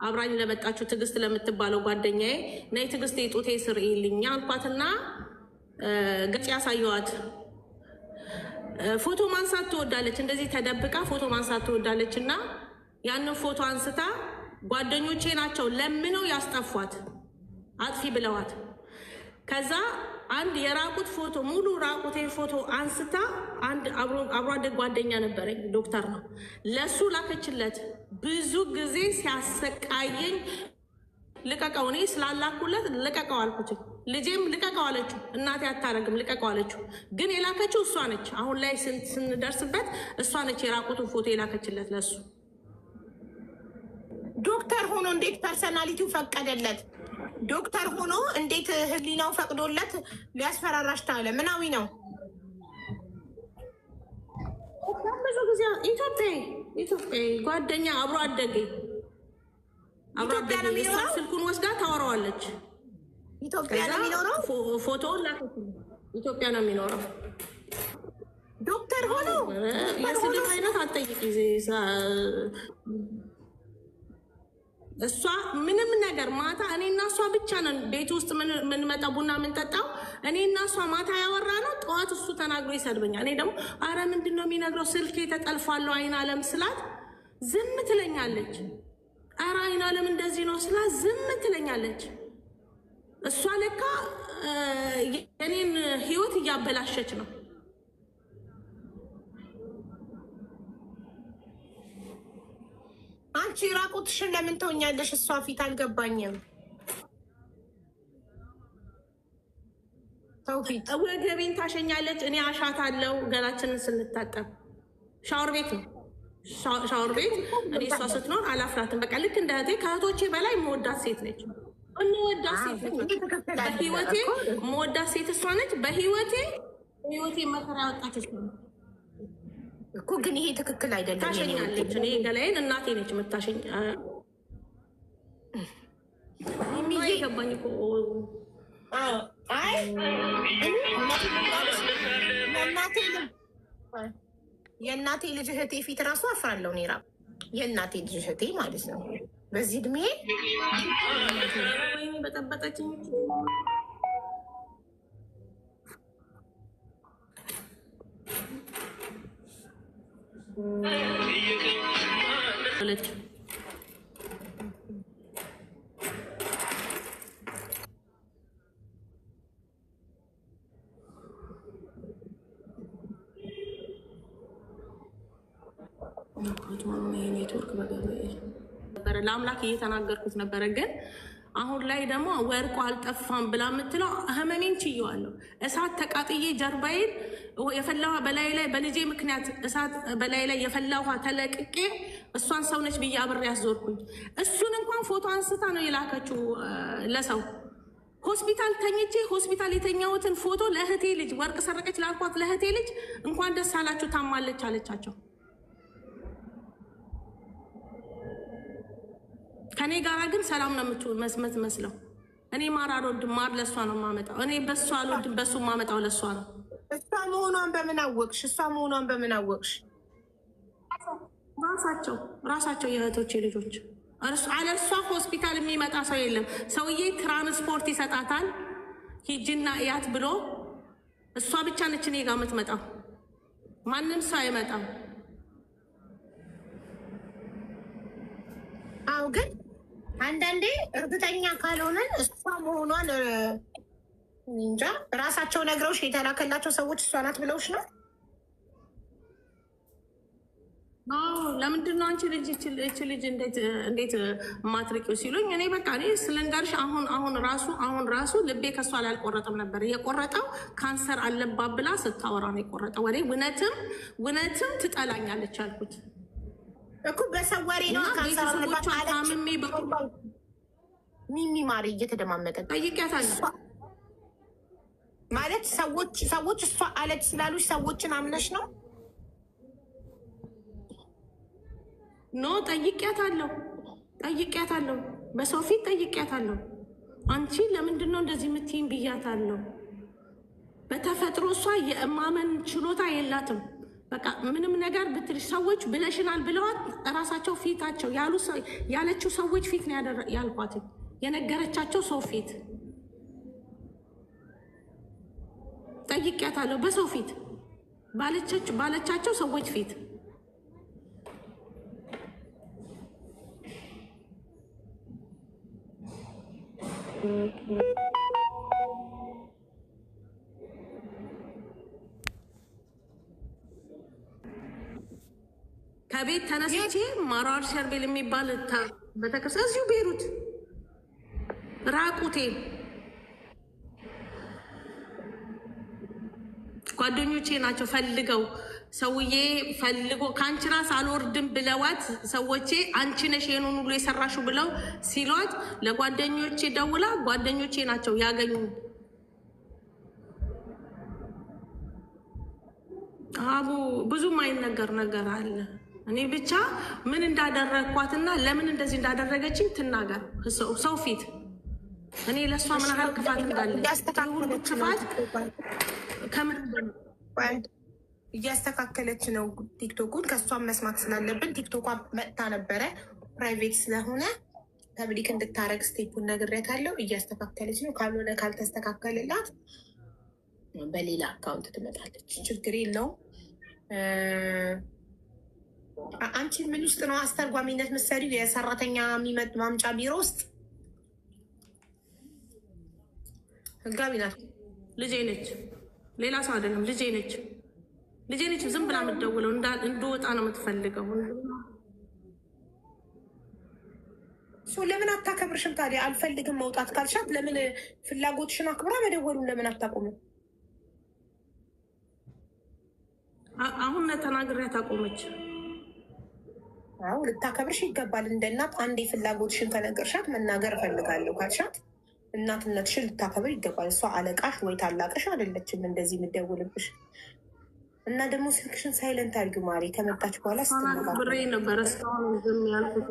አብራኝ ለመጣችሁ ትግስት ለምትባለው ጓደኛዬ ነይ ትግስት የጡቴ ስር ይልኛ አልኳትና ገጽ ያሳየዋት። ፎቶ ማንሳት ትወዳለች፣ እንደዚህ ተደብቃ ፎቶ ማንሳት ትወዳለች። እና ያንን ፎቶ አንስታ ጓደኞቼ ናቸው ለምነው ያስጠፏት አጥፊ ብለዋት። ከዛ አንድ የራቁት ፎቶ ሙሉ ራቁቴን ፎቶ አንስታ አንድ አብሮ አደግ ጓደኛ ነበረኝ ዶክተር ነው፣ ለሱ ላከችለት። ብዙ ጊዜ ሲያሰቃየኝ ልቀቀው፣ እኔ ስላላኩለት ልቀቀው አልኩት። ልጄም ልቀቀው አለችው፣ እናቴ አታረግም ልቀቀው አለችው። ግን የላከችው እሷ ነች። አሁን ላይ ስንደርስበት እሷ ነች የራቁትን ፎቶ የላከችለት ለሱ። ዶክተር ሆኖ እንዴት ፐርሰናሊቲው ፈቀደለት? ዶክተር ሆኖ እንዴት ህሊናው ፈቅዶለት ሊያስፈራራሽ ታለ? ምናዊ ነው? ብዙ ጊዜ ኢትዮጵያ ጓደኛ አብሮ አደገ ስልኩን ወስዳ ታወራዋለች። ኢትዮጵያ ነው የሚኖረው። ፎቶውን ላከችልኝ። ኢትዮጵያ ነው የሚኖረው። ዶክተር ሆኖ የስድብ አይነት አትጠይቂ። እሷ ምንም ነገር ማታ እኔ እና እሷ ብቻ ነን ቤት ውስጥ ምንመጣ ቡና ምንጠጣው እኔ እና እሷ ማታ ያወራ ነው። ጠዋት እሱ ተናግሮ ይሰድበኛል። እኔ ደግሞ አረ ምንድን ነው የሚነግረው? ስልኬ ተጠልፏለሁ አይን አለም ስላት ዝም ትለኛለች። አረ አይን አለም እንደዚህ ነው ስላት ዝም ትለኛለች። እሷ ለካ የኔን ህይወት እያበላሸች ነው። አንቺ ራቁትሽን ለምን ትሆኛለሽ? እሷ ፊት አልገባኝም። ተውፊት ወገቤን ታሸኛለች፣ እኔ አሻታለሁ። ገላችንን ስንታጠብ ሻወር ቤት ነው ሻወር ቤት። እኔ እሷ ስትኖር አላፍራትም። በቃ ልክ እንደ እህቴ ከእህቶቼ በላይ መወዳት ሴት ነች። መወዳት ሴት ነች። በህይወቴ መወዳት ሴት እሷ ነች። በህይወቴ መከራ ያወጣች እሷ ነች እኮ። ግን ይሄ ትክክል አይደለም። ታሸኛለች። እኔ ገላዬን እናቴ ነች የምታሸኝ። ገባኝ እኮ የእናቴ ልጅ እህቴ ፊት ራሱ አፍራለሁ። እኔ ራሱ የእናቴ ልጅ እህቴ ማለት ነው። በዚህ እድሜ በጠበጠችኝ። ኔትወርክ ነበረ ለአምላክ እየተናገርኩት ነበረ። ግን አሁን ላይ ደግሞ ወርቁ አልጠፋም ብላ የምትለው ህመሜን ችየዋለሁ። እሳት ተቃጥዬ ጀርባዬን የፈላ ውሃ በላይ ላይ በልጄ ምክንያት እሳት በላይ ላይ የፈላ ውሃ ተለቅቄ እሷን ሰውነች ብዬ አብሬ ያዞርኩኝ። እሱን እንኳን ፎቶ አንስታ ነው የላከችው ለሰው። ሆስፒታል ተኝቼ ሆስፒታል የተኛሁትን ፎቶ ለእህቴ ልጅ ወርቅ ሰረቀች ላልኳት ለእህቴ ልጅ እንኳን ደስ አላችሁ ታማለች አለቻቸው። ከኔ ጋራ ግን ሰላም ነው የምትመስለው። እኔ ማር አልወድም፣ ማር ለእሷ ነው የማመጣው። እኔ በእሷ አልወድም፣ በእሱ የማመጣው ለእሷ ነው። እሷ መሆኗን በምን አወቅሽ? ራሳቸው የእህቶቼ ልጆች። አለ እሷ ሆስፒታል የሚመጣ ሰው የለም። ሰውዬ ትራንስፖርት ይሰጣታል፣ ሂጂና እያት ብሎ። እሷ ብቻ ነች እኔ ጋር የምትመጣው፣ ማንም ሰው አይመጣም። አዎ ግን አንዳንዴ እርግጠኛ ካልሆነን እሷ መሆኗን እንጃ። ራሳቸው ነግረውሽ የተላከላቸው ሰዎች እሷ ናት ብለውሽ ነው? ለምንድን ነው አንቺ ልጅ እንዴት ማትርቂው ሲሉኝ፣ እኔ በቃ እኔ ስለንጋርሽ አሁን ራሱ ልቤ ከሷ ላይ አልቆረጠም ነበር። የቆረጠው ካንሰር አለባት ብላ ስታወራ ነው የቆረጠው። ወሬ እውነትም ትጠላኛለች አልኩት እኮ በሰው ወሬ ነው። ካንሰር አለባት ታምሜ ሚሚ ማሪ እየተደማመጠ ጠይቂያታለሁ ማለት ሰዎች እሷ አለች ስላሉሽ ሰዎችን አምነሽ ነው? ኖ ጠይቂያታለሁ፣ በሰው ፊት ጠይቂያታለሁ። አንቺ ለምንድን ነው እንደዚህ የምትይኝ ብያታለሁ። በተፈጥሮ እሷ የእማመን ችሎታ የላትም። በቃ ምንም ነገር ብትልሽ ሰዎች ብለሽናል ብለዋት ራሳቸው ፊታቸው ያለችው ሰዎች ፊት ነው ያልኳት፣ የነገረቻቸው ሰው ፊት ጠይቄያታለሁ። በሰው ፊት ባለቻቸው ሰዎች ፊት ከቤት ተነስቼ ማራር ሸርቤል የሚባል ቤተክርስቲያን እዚሁ ቤሩት ራቁቴ ጓደኞቼ ናቸው ፈልገው ሰውዬ ፈልጎ ከአንቺ ራስ አልወርድም ብለዋት ሰዎቼ አንቺ ነሽ ይሄንን ሁሉ የሰራሽው ብለው ሲሏት ለጓደኞቼ ደውላ ጓደኞቼ ናቸው ያገኙ። አቡ ብዙ ማይነገር ነገር አለ። እኔ ብቻ ምን እንዳደረግኳትና ለምን እንደዚህ እንዳደረገችኝ ትናገር ሰው ፊት። እኔ ለእሷ ምን ያህል ክፋት እንዳለ ሁሉ ክፋት ከምን እያስተካከለች ነው ቲክቶኩን። ከእሷን መስማት ስላለብን ቲክቶኳ መጥታ ነበረ ፕራይቬት ስለሆነ ፐብሊክ እንድታረግ ስቴፑን ነግሬያታለሁ። እያስተካከለች ነው። ካልሆነ ካልተስተካከልላት በሌላ አካውንት ትመጣለች። ችግር የለውም። አንቺ ምን ውስጥ ነው አስተርጓሚነት ምሳሌ የሰራተኛ የሚመጥ ማምጫ ቢሮ ውስጥ? ህጋቢ ናት። ልጄ ነች፣ ሌላ ሰው አይደለም። ልጄ ነች። ዝም ብላ የምትደውለው እንደወጣ ነው የምትፈልገው። ለምን አታከብርሽም ታዲያ? አልፈልግም መውጣት ካልሻት ለምን ፍላጎትሽን አክብራ መደወሉን ለምን አታቆምም? አሁን ተናግሬያት አቆመች። አዎ ልታከብርሽ ይገባል። እንደ እናት አንዴ ፍላጎትሽን ከነገርሻት መናገር እፈልጋለሁ ካልሻት እናትነትሽን ልታከብር ይገባል። እሷ አለቃሽ ወይ ታላቅሽ አይደለችም እንደዚህ የምትደውልብሽ። እና ደግሞ ስልክሽን ሳይለንት አድርጊው ማሪ። ከመጣች በኋላ ብሬ ነበረ እስካሁን ዝም ያልኩት።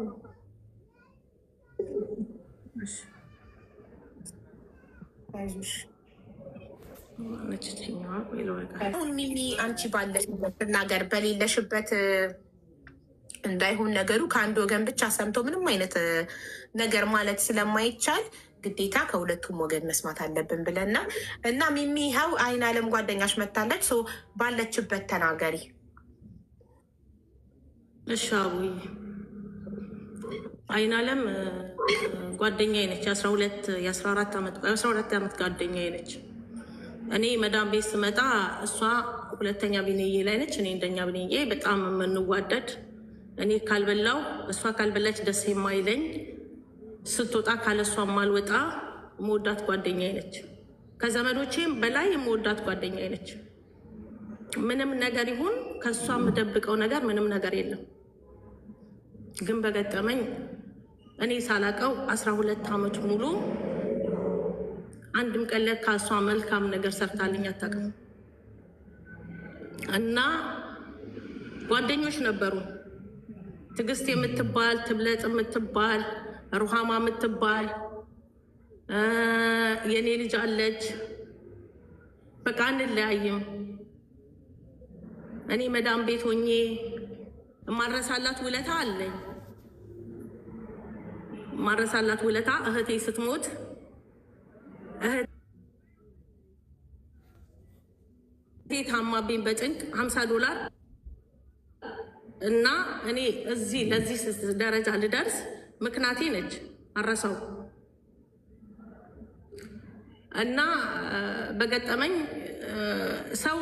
አይዞሽ አሁን ሚሚ አንቺ ባለሽበት ትናገር፣ በሌለሽበት እንዳይሆን ነገሩ። ከአንድ ወገን ብቻ ሰምቶ ምንም አይነት ነገር ማለት ስለማይቻል ግዴታ ከሁለቱም ወገን መስማት አለብን ብለና እና ሚሚ ይኸው አይን አለም ጓደኛሽ መታለች። ባለችበት ተናገሪ። እሺ አቡይ አይን አለም ጓደኛዬ ነች። የ14 ዓመት ጓደኛዬ ነች። እኔ መዳም ቤት ስመጣ እሷ ሁለተኛ ቢንዬ ላይ ነች፣ እኔ እንደኛ ቢንዬ በጣም የምንዋደድ። እኔ ካልበላው እሷ ካልበላች ደስ የማይለኝ፣ ስትወጣ ካለሷ ማልወጣ መወዳት ጓደኛዬ ነች። ከዘመዶቼም በላይ የመወዳት ጓደኛዬ ነች። ምንም ነገር ይሁን ከእሷ የምደብቀው ነገር ምንም ነገር የለም። ግን በገጠመኝ እኔ ሳላቀው 12 ዓመት ሙሉ አንድም ቀን ከእሷ መልካም ነገር ሰርታልኝ አታውቅም። እና ጓደኞች ነበሩ፣ ትዕግስት የምትባል ትብለጥ የምትባል ሩሃማ የምትባል የኔ ልጅ አለች። በቃ እንለያይም። እኔ መዳም ቤት ሆኜ ማረሳላት ውለታ አለኝ። ማረሳላት ውለታ እህቴ ስትሞት እህቴ ታማብኝ በጭንቅ $50 እና እኔ እዚህ ለዚህ ደረጃ ልደርስ ምክንያቴ ነች። አረሰው እና በገጠመኝ ሰው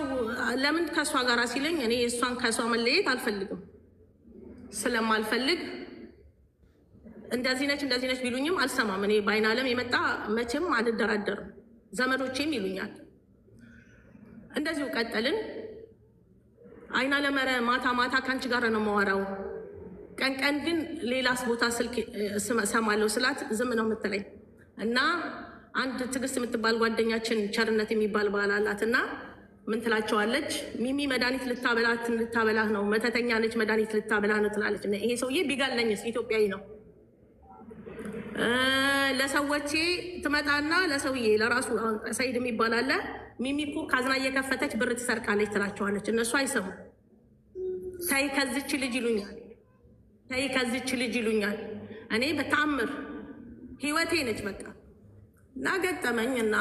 ለምን ከሷ ጋር ሲለኝ እኔ እሷን ከሷ መለየት አልፈልግም። ስለማልፈልግ እንደዚህ ነች ቢሉኝም አልሰማም። እኔ በአይን አለም የመጣ መቼም አልደራደርም። ዘመዶቼም ይሉኛል። እንደዚሁ ቀጠልን። አይን አለም ኧረ ማታ ከአንቺ ጋር ነው የማወራው፣ ቀን ግን ሌላስ ቦታ ስልክ ሰማለሁ ስላት ዝም ነው የምትለኝ። እና አንድ ትዕግስት የምትባል ጓደኛችን ቸርነት የሚባል ባል አላት እና ምን ትላቸዋለች? ሚሚ መድኃኒት ልታበላህ ነው፣ መተተኛ ነች፣ መድኃኒት ልታበላህ ነው ትላለች። ይሄ ሰውዬ ቢጋለኝስ? ኢትዮጵያዊ ነው። ለሰዎቼ ትመጣና ለሰውዬ ለራሱ ሰይድ የሚባል አለ፣ ሚሚ እኮ ካዝና እየከፈተች ብር ትሰርቃለች ትላቸዋለች። እነሱ አይሰሙ። ተይ ከዚች ልጅ ይሉኛል። ተይ ከዚች ልጅ ይሉኛል። እኔ በታምር ህይወቴ ነች በቃ እና ገጠመኝና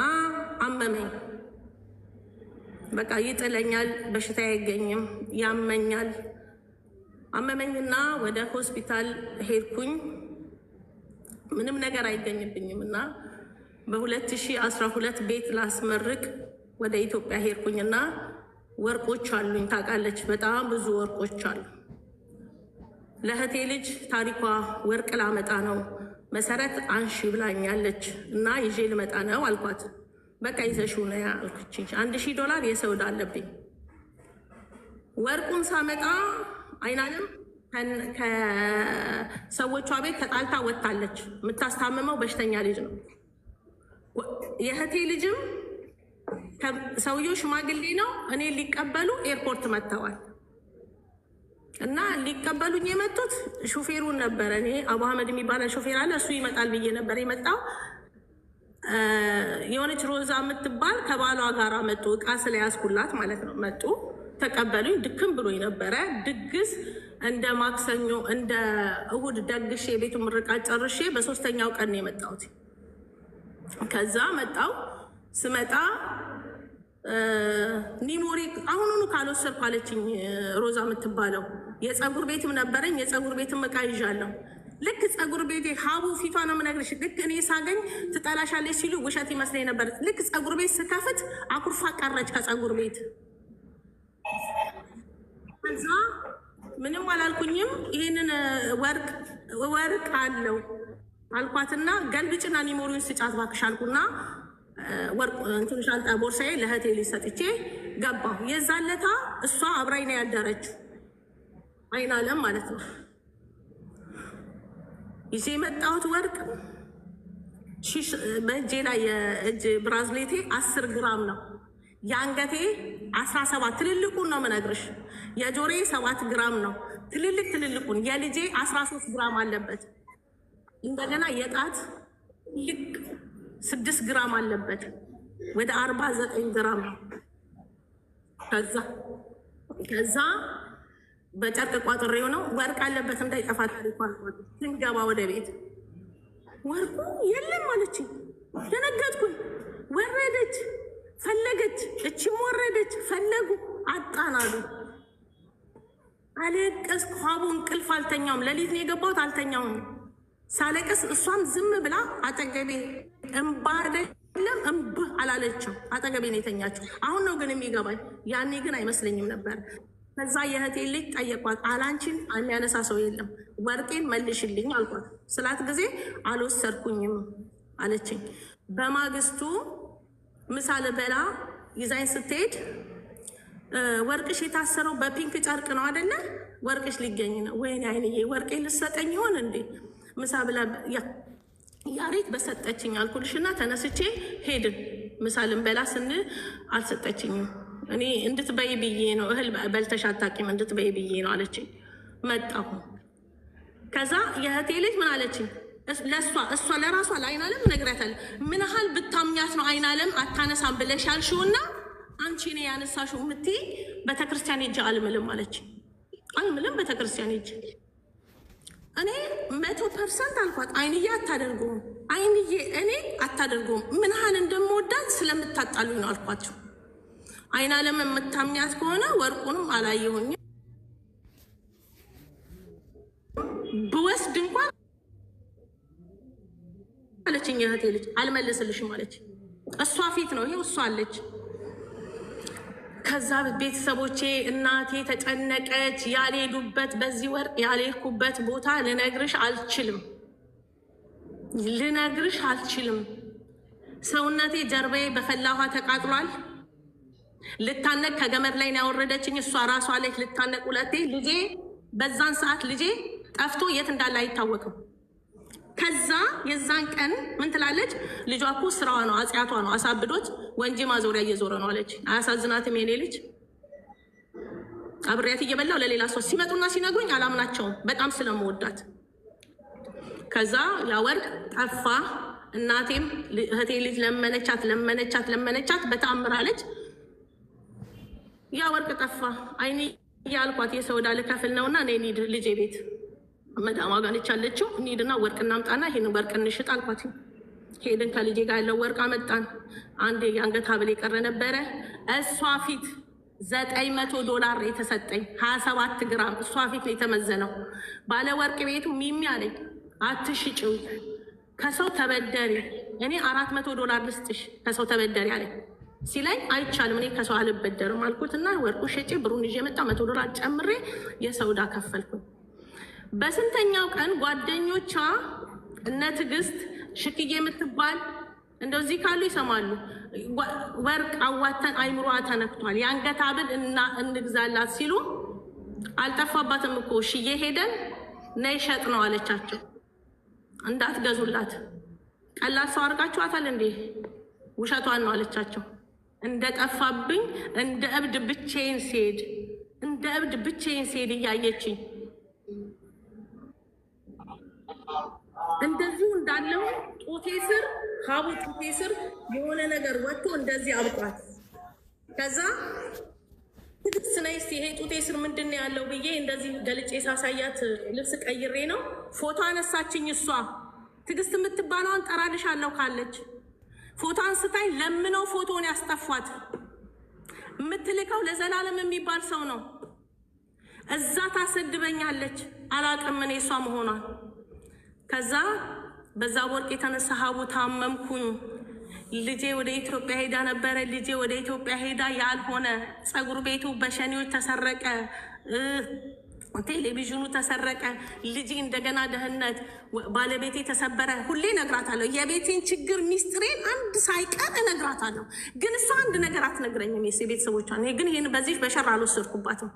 አመመኝ። በቃ ይጥለኛል፣ በሽታ አይገኝም፣ ያመኛል። አመመኝና ወደ ሆስፒታል ሄድኩኝ። ምንም ነገር አይገኝብኝም እና በ2012 ቤት ላስመርቅ ወደ ኢትዮጵያ ሄድኩኝና ወርቆች አሉኝ። ታውቃለች፣ በጣም ብዙ ወርቆች አሉ። ለእህቴ ልጅ ታሪኳ ወርቅ ላመጣ ነው መሰረት አንሺ ብላኛለች እና ይዤ ልመጣ ነው አልኳት። በቃ ይዘሽው ነው ያልኩኝ። $1000 የሰው ዕዳ አለብኝ። ወርቁን ሳመጣ አይናለም ከሰዎቿ ቤት ተጣልታ ወጥታለች። የምታስታምመው በሽተኛ ልጅ ነው። የእህቴ ልጅም ሰውየው ሽማግሌ ነው። እኔ ሊቀበሉ ኤርፖርት መጥተዋል እና ሊቀበሉኝ የመጡት ሹፌሩን ነበረ። እኔ አቡ አህመድ የሚባለ ሹፌር አለ፣ እሱ ይመጣል ብዬ ነበር የመጣው። የሆነች ሮዛ የምትባል ከባሏ ጋር መጡ፣ እቃ ስለያዝኩላት ማለት ነው። መጡ፣ ተቀበሉኝ። ድክም ብሎኝ ነበረ። ድግስ እንደ ማክሰኞ እንደ እሁድ ደግሼ የቤቱ ምርቃት ጨርሼ በሶስተኛው ቀን ነው የመጣሁት። ከዛ መጣው። ስመጣ ኒሞሪ አሁኑኑ ካልወሰድኩ አለችኝ ሮዛ የምትባለው። የፀጉር ቤትም ነበረኝ፣ የፀጉር ቤትም እቃ ይዣለሁ። ልክ ፀጉር ቤቴ ሀቡ ፊቷ ነው የምነግርሽ። ልክ እኔ ሳገኝ ትጠላሻለች ሲሉ ውሸት ይመስለኝ ነበር። ልክ ፀጉር ቤት ስከፍት አኩርፋ ቀረች ከፀጉር ቤት። ከዛ ምንም አላልኩኝም። ይህንን ወርቅ አለው አልኳትና ገልብጭና ኒሞሪውን ስጫት እባክሽ አልኩና ወርቅ እንትን ሻንጣ ቦርሳዬ ለእህቴ ልጅ ሰጥቼ ገባሁ። የዛለታ እሷ አብራኝ ነው ያደረችው፣ አይናለም ማለት ነው። ይዤ የመጣሁት ወርቅ በእጄ ላይ የእጅ ብራዝሌቴ 10 ግራም ነው። የአንገቴ 17 ትልልቁን ነው የምነግርሽ። የጆሮዬ 7 ግራም ነው ትልልቁን። የልጄ 13 ግራም አለበት። እንደገና የጣት ልክ 6 ግራም አለበት። ወደ 49 ግራም ነው። ከዛ በጨርቅ ቋጥሬው ነው። ወርቅ አለበት እንዳይጠፋ ታሪኳል። ስንገባ ወደ ቤት ወርቁ የለም አለችኝ። ደነገጥኩኝ። ወረደች፣ ፈለገች፣ እችም ወረደች፣ ፈለጉ፣ አጣናሉ። አለቀስኩ። ሀቡ እንቅልፍ አልተኛውም። ሌሊት ነው የገባሁት፣ አልተኛውም። ሳለቀስ እሷም ዝም ብላ አጠገቤ እምባ አይደለም እምብ አላለችም። አጠገቤ ነው የተኛችው። አሁን ነው ግን የሚገባኝ፣ ያኔ ግን አይመስለኝም ነበር። ከዛ የእህቴ ልጅ ጠየቋት። አላንቺን የሚያነሳ ሰው የለም፣ ወርቄን መልሽልኝ አልኳት። ስላት ጊዜ አልወሰድኩኝም አለችኝ። በማግስቱ ምሳ ልበላ ይዛኝ ስትሄድ ወርቅሽ የታሰረው በፒንክ ጨርቅ ነው አይደለ? ወርቅሽ ሊገኝ ነው። ወይኔ አይንዬ ወርቄ ልሰጠኝ ይሆን እንዴ? ምሳ ብላ ያሬት በሰጠችኝ አልኩልሽና ተነስቼ ሄድን። ምሳ ልንበላ ስንል አልሰጠችኝም። እኔ እንድትበይ ብዬ ነው፣ እህል በልተሽ አታውቂም እንድትበይ ብዬ ነው አለችኝ። መጣሁ። ከዛ የእህቴ ልጅ ምን አለችኝ? እሷ ለራሷ ለአይናለም ነግሪያታለሁ። ምን ያህል ብታምኛት ነው አይናለም አታነሳም ብለሽ ያልሽውና አንቺ እኔ ያነሳሽው የምትይ ቤተክርስቲያን ሄጄ አልምልም አለችኝ። አልምልም ቤተክርስቲያን ሄጄ እኔ 100% አልኳት። አይንዬ አታደርገውም፣ አይንዬ እኔ አታደርገውም። ምን ያህል እንደምወዳት ስለምታጣሉኝ ነው አልኳቸው። አይናለም የምታምኛት ከሆነ ወርቁንም አላየሁኝ ብወስድ እንኳን አለችኝ። የእህቴ ልጅ አልመልስልሽም አለች። እሷ ፊት ነው ይሄው እሷ አለች። ከዛ ቤተሰቦቼ እናቴ ተጨነቀች። ያልሄዱበት በዚህ ወርቅ ያልሄድኩበት ቦታ ልነግርሽ አልችልም። ሰውነቴ ጀርባዬ በፈላ ውሃ ተቃጥሏል። ልታነቅ ከገመድ ላይ ያወረደችኝ እሷ ራሷ አለች። ልታነቅ ሁለቴ። ልጄ በዛን ሰዓት ልጄ ጠፍቶ የት እንዳለ አይታወቅም። ከዛ የዛን ቀን ምን ትላለች? ልጇ እኮ ስራዋ ነው፣ አጽያቷ ነው፣ አሳብዶት ወንጂ ማዞሪያ እየዞረ ነው አለች። አያሳዝናትም? የኔ ልጅ አብሬያት እየበላው ለሌላ ሰው ሲመጡና ሲነግሩኝ አላምናቸውም፣ በጣም ስለምወዳት። ከዛ ያ ወርቅ ጠፋ። እናቴም እህቴ ልጅ ለመነቻት፣ በተአምር አለች። ያ ወርቅ ጠፋ። አይኔ ያልኳት የሰውዳ ልከፍል ነውና እኔ እንሂድ ልጄ ቤት መዳማ ጋር ነች ያለችው። እንሂድና ወርቅ እናምጣና ይሄን ወርቅ እንሽጥ አልኳት። ሄድን። ከልጄ ጋር ያለው ወርቅ አመጣን። አንድ የአንገት ሐብል የቀረ ነበረ። እሷ ፊት $900 የተሰጠኝ 27 ግራም እሷ ፊት ነው የተመዘነው። ባለ ወርቅ ቤቱ ሚሚ አለኝ አትሽጪው፣ ከሰው ተበደሪ፣ እኔ $400 ልስጥሽ ከሰው ተበደሪ አለኝ። ሲለኝ አይቻልም እኔ ከሰው አልበደርም አልኩትና ወርቁ ሸጬ ብሩን ይዤ መጣ። $100 ጨምሬ የሰውዳ ከፈልኩኝ። በስንተኛው ቀን ጓደኞቿ እነ ትዕግስት ሽክዬ የምትባል እንደዚህ ካሉ ይሰማሉ። ወርቅ አዋተን አይምሯ ተነክቷል፣ የአንገት ሐብል እንግዛላት ሲሉ አልጠፋባትም እኮ ሽዬ ሄደን ነይ ሸጥ ነው አለቻቸው። እንዳትገዙላት ቀላል ሰው አድርጋችኋታል እንዴ? ውሸቷን ነው አለቻቸው። እንደጠፋብኝ እንደ እብድ ብቻዬን ሲሄድ እያየችኝ እንደዚሁ እንዳለው ጡቴ ስር ሀቡ ጡቴ ስር የሆነ ነገር ወጥቶ እንደዚህ አብቋት። ከዛ ትዕግስት ነይ እስኪ ይሄ ጡቴ ስር ምንድን ነው ያለው ብዬ እንደዚህ ገልጬ ሳሳያት ልብስ ቀይሬ ነው ፎቶ አነሳችኝ። እሷ ትዕግስት የምትባለውን ጠራልሻለሁ ካለች ፎቶ አንስታኝ ለምነው ፎቶን ያስጠፏት። የምትልከው ለዘላለም የሚባል ሰው ነው። እዛ ታሰድበኛለች። አላቅም እኔ እሷ መሆኗን። ከዛ በዛ ወርቅ የተነሳ ሀቡ ታመምኩኝ። ልጄ ወደ ኢትዮጵያ ሄዳ ነበረ። ልጄ ወደ ኢትዮጵያ ሄዳ ያልሆነ ፀጉር ቤቱ በሸኔዎች ተሰረቀ፣ ቴሌቪዥኑ ተሰረቀ፣ ልጄ እንደገና ደህንነት፣ ባለቤቴ ተሰበረ። ሁሌ እነግራታለሁ የቤቴን ችግር ሚስጥሬን አንድ ሳይቀር እነግራታለሁ። ግን እሷ አንድ ነገር አትነግረኝም የቤተሰቦቿን። ግን ይህን በዚህ በሸር አልወሰድኩባትም።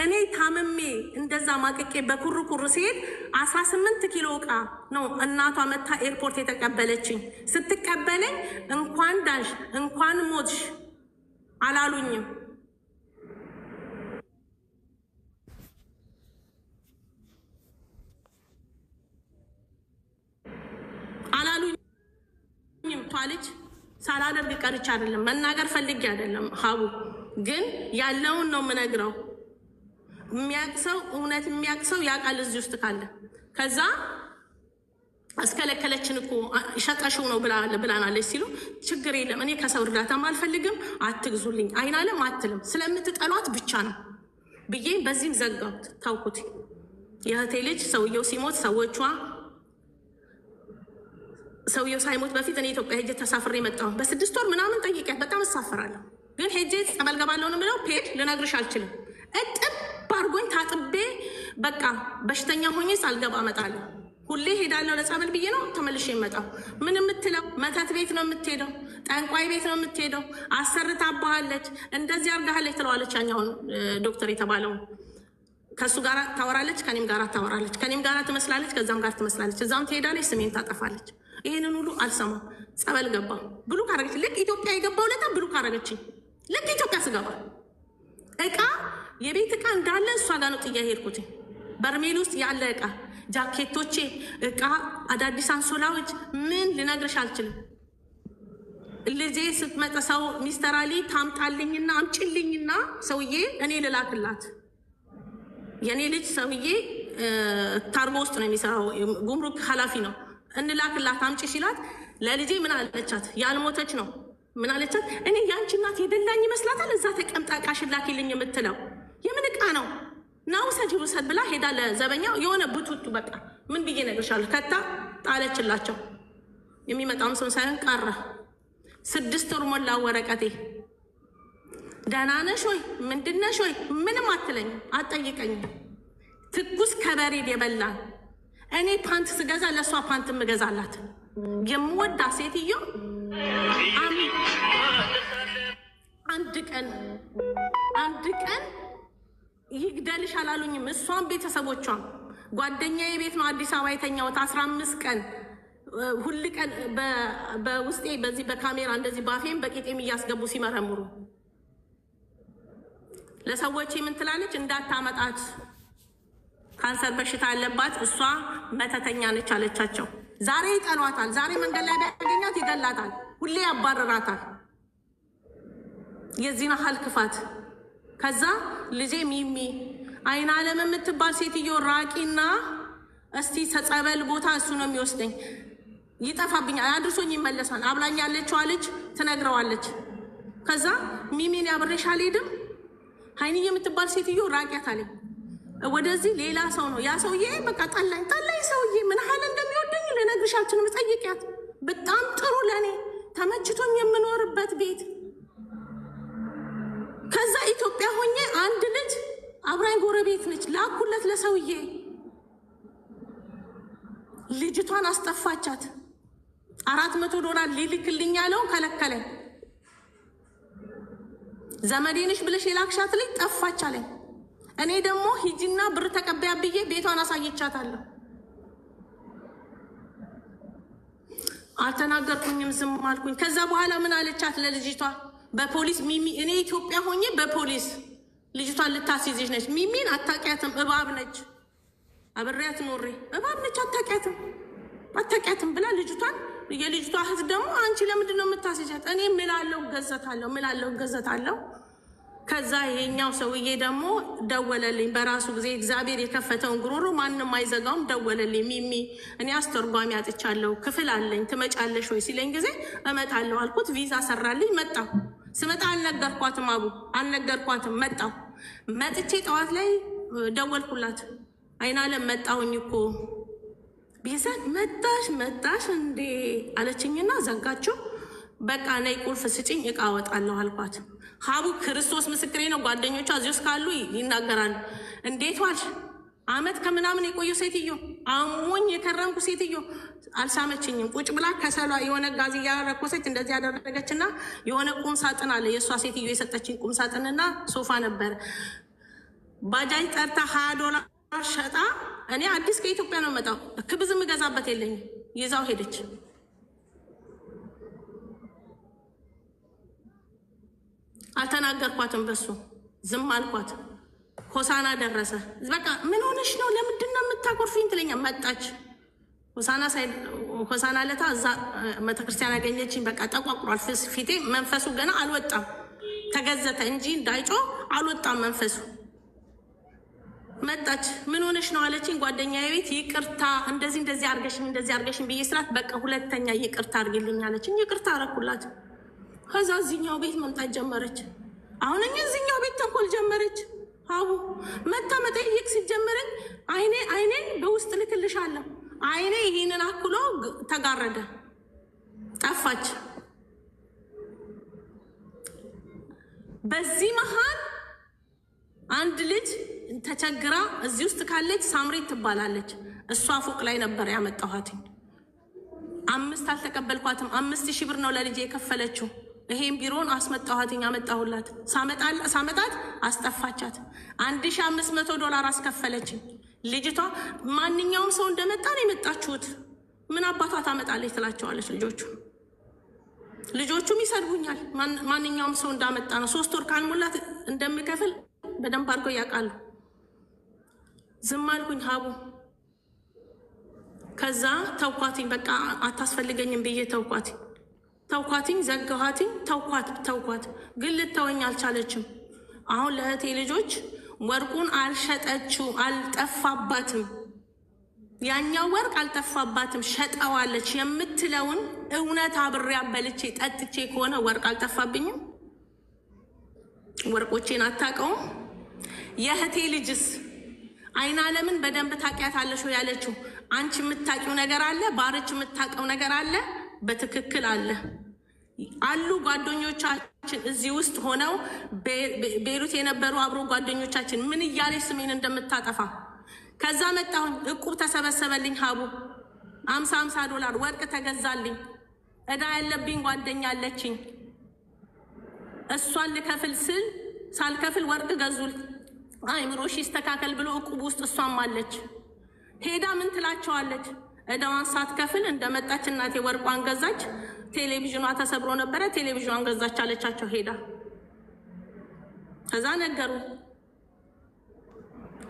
እኔ ታምሜ እንደዛ ማቅቄ በኩርኩር ሲሄድ 18 ኪሎ እቃ ነው እናቷ መታ ኤርፖርት የተቀበለችኝ። ስትቀበለኝ እንኳን ዳንሽ እንኳን ሞትሽ አላሉኝም። ልጅ ሳላደርግ ቀርቼ አይደለም፣ መናገር ፈልጌ አይደለም። ሀቡ ግን ያለውን ነው የምነግረው። የሚያቅሰው እውነት የሚያቅሰው ያውቃል እዚህ ውስጥ ካለ። ከዛ አስከለከለችን እኮ ሸጠሽው ነው ብላናለች ሲሉ ችግር የለም እኔ ከሰው እርዳታም አልፈልግም፣ አትግዙልኝ፣ አይናለም አትልም፣ ስለምትጠሏት ብቻ ነው ብዬ በዚህም ዘጋሁት፣ ታውኩት። የእህቴ ልጅ ሰውየው ሲሞት ሰውየው ሳይሞት በፊት እኔ ኢትዮጵያ ሄጄ ተሳፍሬ መጣሁ። በ6 ወር ምናምን ጠይቂያት በጣም እሳፈራለሁ፣ ግን ሄጄ ጸበል ገባለሁ ነው ብለው ፔድ ልነግርሽ አልችልም። እጥብ አድርጎኝ ታጥቤ በቃ በሽተኛ ሆኜ ሳልገባ እመጣለሁ። ሁሌ ሄዳለሁ ለጸበል ብዬ ነው ተመልሼ የመጣው። ምን የምትለው መተት ቤት ነው የምትሄደው፣ ጠንቋይ ቤት ነው የምትሄደው፣ አሰርታባሃለች፣ እንደዚህ አርጋሃለች ትለዋለች። ያኛውን ዶክተር የተባለውን ከእሱ ጋር ታወራለች፣ ከኔም ጋር ታወራለች፣ ከኔም ጋር ትመስላለች፣ ከዛም ጋር ትመስላለች፣ እዛም ትሄዳለች፣ ስሜን ታጠፋለች። ይህንን ሁሉ አልሰማም። ጸበል ገባ ብሉ ካረገች ልክ ኢትዮጵያ የገባው ለታ ብሉ ካረገችኝ ልክ ኢትዮጵያ ስገባ እቃ የቤት እቃ እንዳለ እሷ ጋር ነው ጥያ ሄድኩት። በርሜል ውስጥ ያለ እቃ፣ ጃኬቶቼ፣ እቃ፣ አዳዲስ አንሶላዎች፣ ምን ልነግርሽ አልችልም። ልጄ ስትመጣ ሰው ሚስተር አሊ ታምጣልኝና አምጭልኝና ሰውዬ እኔ ልላክላት። የእኔ ልጅ ሰውዬ ታርጎ ውስጥ ነው የሚሰራው፣ ጉምሩክ ኃላፊ ነው። እንላክላት አምጪ ሲላት ለልጄ ምን አለቻት? ያልሞተች ነው። ምን አለቻት? እኔ የአንቺ እናት የደላኝ ይመስላታል እዛ ተቀምጣ እቃሽን ላኪልኝ የምትለው የምን እቃ ነው? ና ውሰጂ ውሰድ ብላ ሄዳ ለዘበኛው የሆነ ቡቱቱ በቃ ምን ብዬ ነግርሻለሁ ከታ ጣለችላቸው። የሚመጣውም ሰው ሳይሆን ቀረ። 6 ወር ሞላ ወረቀቴ። ደህና ነሽ ወይ ምንድን ነሽ ወይ ምንም አትለኝም፣ አትጠይቀኝም። ትኩስ ከበሬድ የበላን እኔ ፓንት ስገዛ ለእሷ ፓንት ምገዛላት የምወዳ ሴትዮ አንድ ቀን ይግደልሽ አላሉኝም። እሷን ቤተሰቦቿን ጓደኛዬ ቤት ነው አዲስ አበባ የተኛሁት 15 ቀን ሁል ቀን በውስጤ በዚህ በካሜራ እንደዚህ ባፌም በቂጤም እያስገቡ ሲመረምሩ ለሰዎች ምን ትላለች? እንዳታመጣት ካንሰር በሽታ አለባት፣ እሷ መተተኛ ነች አለቻቸው። ዛሬ ይጠሏታል። ዛሬ መንገድ ላይ ቢያገኛት ይገላታል። ሁሌ ያባረራታል። የዚህን ያህል ክፋት ከዛ ልጄ ሚሚ አይን አለም የምትባል ሴትዮ ራቂና እስቲ ተጸበል ቦታ እሱ ነው የሚወስደኝ፣ ይጠፋብኛል፣ አድርሶኝ ይመለሳል። አብላኝ ያለችዋ ልጅ ትነግረዋለች። ከዛ ሚሚን ያብሬሽ አልሄድም ሀይንዬ የምትባል ሴትዮ ራቂያት አለኝ። ወደዚህ ሌላ ሰው ነው ያ ሰውዬ በቃ ጠላኝ ሰውዬ ምን ያህል እንደሚወደኝ ልነግርሽ አልችልም። ጠይቂያት። በጣም ጥሩ ለእኔ ተመችቶኝ የምኖርበት ቤት። ከዛ ኢትዮጵያ ሆኜ አንድ ልጅ አብራኝ ጎረቤት ነች ላኩለት ለሰውዬ። ልጅቷን አስጠፋቻት። $400 ሊልክልኝ ያለውን ከለከለኝ። ዘመዴንሽ ብለሽ የላክሻት ልጅ ጠፋች አለኝ። እኔ ደግሞ ሂጂና ብር ተቀበያ ብዬ ቤቷን አሳይቻታለሁ። አልተናገርኩኝም፣ ዝም አልኩኝ። ከዛ በኋላ ምን አለቻት ለልጅቷ በፖሊስ ሚሚ እኔ ኢትዮጵያ ሆኜ በፖሊስ ልጅቷን ልታስይዝሽ ነች። ሚሚን አታውቂያትም፣ እባብ ነች፣ አብሬያት ኖሬ እባብ ነች፣ አታውቂያትም ብላ ልጅቷን የልጅቷ እህት ደግሞ አንቺ ለምንድን ነው የምታስይዣት? እኔ ምላለው ገዘታለሁ። ከዛ ይሄኛው ሰውዬ ደግሞ ደወለልኝ በራሱ ጊዜ። እግዚአብሔር የከፈተውን ጉሮሮ ማንም አይዘጋውም። ደወለልኝ። ሚሚ እኔ አስተርጓሚ አጥቻለሁ፣ ክፍል አለኝ፣ ትመጫለሽ ወይ ሲለኝ ጊዜ እመጣለሁ አልኩት። ቪዛ ሰራልኝ። መጣሁ። ስመጣ አልነገርኳትም። መጥቼ ጠዋት ላይ ደወልኩላት። አይናለም መጣሁኝ እኮ ቢዘን መጣሽ እንዴ አለችኝና ዘጋችው። በቃ ነይ ቁልፍ ስጭኝ እቃ አወጣለሁ አልኳት። ሀቡ ክርስቶስ ምስክሬ ነው። ጓደኞቿ እዚህ ውስጥ ካሉ ይናገራሉ። እንዴት ዋልሽ? አመት ከምናምን የቆየው ሴትዮ አሞኝ የከረምኩ ሴትዮ አልሳመችኝም። ቁጭ ብላ ከሰሏ የሆነ ጋዝ እያረኮሰች እንደዚህ ያደረገችና የሆነ ቁም ሳጥን አለ የእሷ ሴትዮ የሰጠችኝ ቁም ሳጥንና ሶፋ ነበረ። ባጃጅ ጠርታ $20 ሸጣ። እኔ አዲስ ከኢትዮጵያ ነው መጣው ክብዝ የምገዛበት የለኝም። ይዛው ሄደች። አልተናገርኳትም። በሱ ዝም አልኳት። ሆሳና ደረሰ። በቃ ምን ሆነሽ ነው? ለምንድን ነው የምታኮርፊኝ? ትለኛ መጣች። ሆሳና ለታ እዛ ቤተክርስቲያን ያገኘችኝ። በቃ ጠቋቁሯል ፊቴ። መንፈሱ ገና አልወጣም። ተገዘተ እንጂ እንዳይጮ አልወጣም መንፈሱ። መጣች። ምን ሆነሽ ነው አለችኝ። ጓደኛዬ ቤት ይቅርታ እንደዚህ አርገሽኝ ብዬ ስላት በቃ ሁለተኛ ይቅርታ አርግልኝ አለችኝ። ይቅርታ አረኩላት። ከዛ እዚኛው ቤት መምጣት ጀመረች። አሁን እዚኛው ቤት ተንኮል ጀመረች። አቡ መጠየቅ ሲጀመረኝ አይኔን በውስጥ ልክልሻለሁ። አይኔ ይህንን አክሎ ተጋረደ፣ ጠፋች። በዚህ መሀል አንድ ልጅ ተቸግራ እዚህ ውስጥ ካለች ሳምሬት ትባላለች። እሷ ፎቅ ላይ ነበር ያመጣኋት። 5 አልተቀበልኳትም። 5000 ብር ነው ለልጄ የከፈለችው። ይሄን ቢሮን አስመጣኋትኝ፣ አመጣሁላት። ሳመጣት አስጠፋቻት። $1500 አስከፈለችኝ። ልጅቷ ማንኛውም ሰው እንደመጣ ነው የመጣችሁት፣ ምን አባቷ ታመጣለች ትላቸዋለች። ልጆቹም ይሰድቡኛል። ማንኛውም ሰው እንዳመጣ ነው። 3 ወር ካልሞላት እንደምከፍል በደንብ አድርገው ያውቃሉ። ዝም አልኩኝ ሀቡ። ከዛ ተውኳትኝ። በቃ አታስፈልገኝም ብዬ ተውኳትኝ፣ ዘጋኋትኝ። ተውኳት። ግን ልተወኝ አልቻለችም። አሁን ለእህቴ ልጆች ወርቁን አልሸጠችው፣ አልጠፋባትም። ያኛው ወርቅ አልጠፋባትም፣ ሸጠዋለች የምትለውን እውነት አብሬ አበልቼ ጠጥቼ ከሆነ ወርቅ አልጠፋብኝም። ወርቆቼን አታውቀውም። የእህቴ ልጅስ አይን አለምን በደንብ ታውቂያታለሽ ያለችው አንቺ የምታውቂው ነገር አለ፣ ባርች የምታውቀው ነገር አለ። በትክክል አለ አሉ ጓደኞቻችን እዚህ ውስጥ ሆነው ቤሩት የነበሩ አብሮ ጓደኞቻችን ምን እያለች ስሜን እንደምታጠፋ። ከዛ መጣሁኝ፣ እቁብ ተሰበሰበልኝ ሀቡ። $50 ወርቅ ተገዛልኝ። እዳ ያለብኝ ጓደኛ አለችኝ። እሷን ልከፍል ስል ሳልከፍል ወርቅ ገዙል። አይምሮሽ ይስተካከል ብሎ እቁብ ውስጥ እሷም አለች። ሄዳ ምን ትላቸዋለች? እዳዋን ሳትከፍል እንደመጣች እናቴ ወርቋን ገዛች። ቴሌቪዥኗ ተሰብሮ ነበረ፣ ቴሌቪዥኗን ገዛች አለቻቸው ሄዳ። ከዛ ነገሩ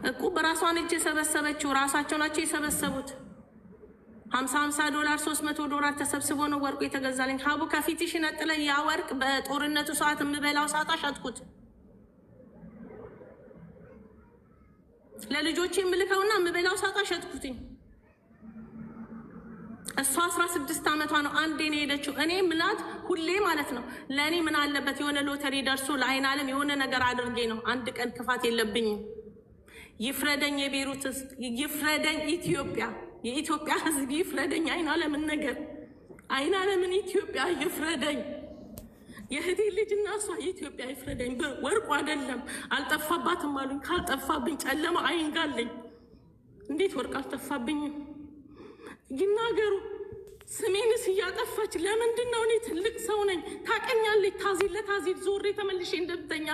እቁብ በራሷን እጅ የሰበሰበችው ራሳቸው ናቸው የሰበሰቡት። $50 $300 ተሰብስቦ ነው ወርቁ የተገዛልኝ። ሀቡ ከፊትሽ ነጥለ ያ ወርቅ በጦርነቱ ሰዓት የምበላው ሰዓት አሻጥኩት። ለልጆቼ ምልከውና ምበላው ሳጣ ሸጥኩትኝ። እሷ 16 ዓመቷ ነው አንዴ ነው ሄደችው። እኔ ምላት ሁሌ ማለት ነው ለእኔ ምን አለበት የሆነ ሎተሪ ደርሶ ለአይን ዓለም የሆነ ነገር አድርጌ ነው። አንድ ቀን ክፋት የለብኝም። ይፍረደኝ የቤሩት ይፍረደኝ ኢትዮጵያ፣ የኢትዮጵያ ሕዝብ ይፍረደኝ። አይን ዓለምን ነገር አይን ዓለምን ኢትዮጵያ ይፍረደኝ። የህቴ ልጅና እሷ ኢትዮጵያ ይፍረደኝ። ወርቁ አይደለም አልጠፋባትም አሉኝ። ካልጠፋብኝ ጨለማ አይንጋለኝ። እንዴት ወርቅ አልጠፋብኝም? ይናገሩ። ስሜንስ እያጠፋች ለምንድን ነው? እኔ ትልቅ ሰው ነኝ ታቀኛለች። ታዚል ለታዚል ዞሬ ተመልሼ እንደብተኛ